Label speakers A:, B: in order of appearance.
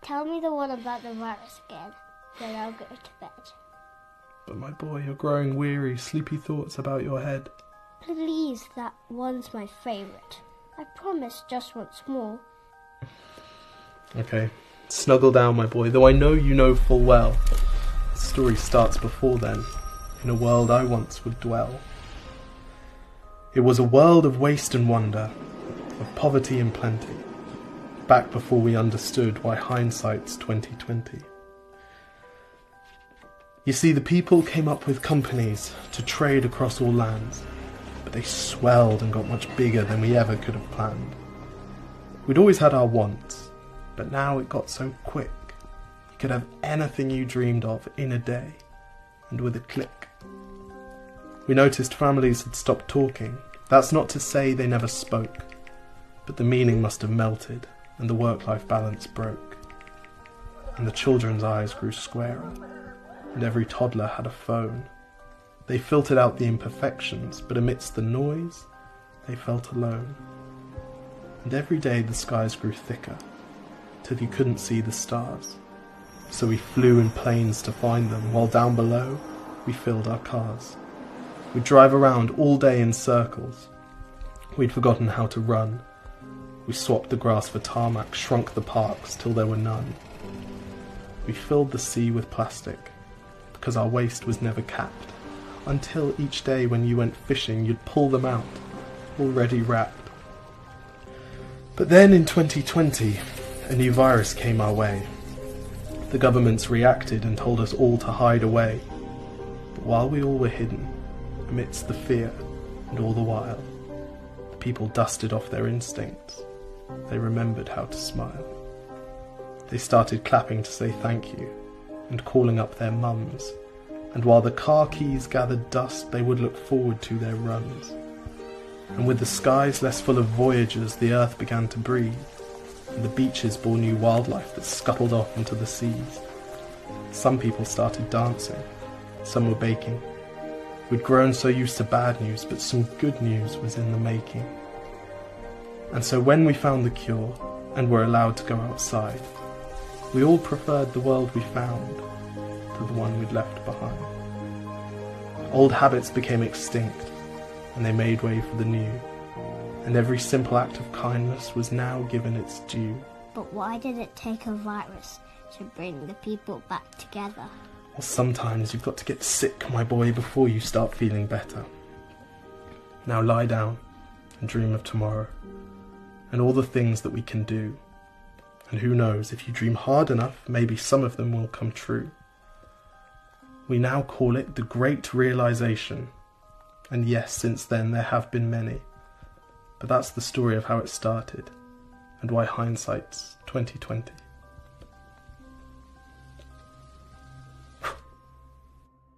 A: Tell me the one about the virus again, then I'll go to bed.
B: But my boy, you're growing weary, sleepy thoughts about your head.
A: Please, that one's my favourite. I promise just once more.
B: Okay, snuggle down, my boy, though I know you know full well. The story starts before then, in a world I once would dwell. It was a world of waste and wonder, of poverty and plenty, back before we understood why hindsight's 2020. You see, the people came up with companies to trade across all lands, but they swelled and got much bigger than we ever could have planned. We'd always had our wants, but now it got so quick. You could have anything you dreamed of in a day, and with a click. We noticed families had stopped talking. That's not to say they never spoke, but the meaning must have melted, and the work-life balance broke. And the children's eyes grew squarer, and every toddler had a phone. They filtered out the imperfections, but amidst the noise, they felt alone. And every day the skies grew thicker, till you couldn't see the stars. So we flew in planes to find them, while down below, we filled our cars. We'd drive around all day in circles. We'd forgotten how to run. We swapped the grass for tarmac, shrunk the parks till there were none. We filled the sea with plastic, because our waste was never capped, until each day when you went fishing you'd pull them out, already wrapped. But then in 2020, a new virus came our way. The governments reacted and told us all to hide away. But while we all were hidden, amidst the fear and all the while, the people dusted off their instincts. They remembered how to smile. They started clapping to say thank you, and calling up their mums, and while the car keys gathered dust, they would look forward to their runs. And with the skies less full of voyagers, the earth began to breathe, and the beaches bore new wildlife that scuttled off into the seas. Some people started dancing, some were baking. We'd grown so used to bad news, but some good news was in the making. And so when we found the cure, and were allowed to go outside, we all preferred the world we found to the one we'd left behind. Old habits became extinct, and they made way for the new, and every simple act of kindness was now given its due.
A: But why did it take a virus to bring the people back together?
B: Well, sometimes you've got to get sick, my boy, before you start feeling better. Now lie down and dream of tomorrow, and all the things that we can do. And who knows, if you dream hard enough, maybe some of them will come true. We now call it the Great Realization. And yes, since then there have been many. But that's the story of how it started, and why hindsight's 2020.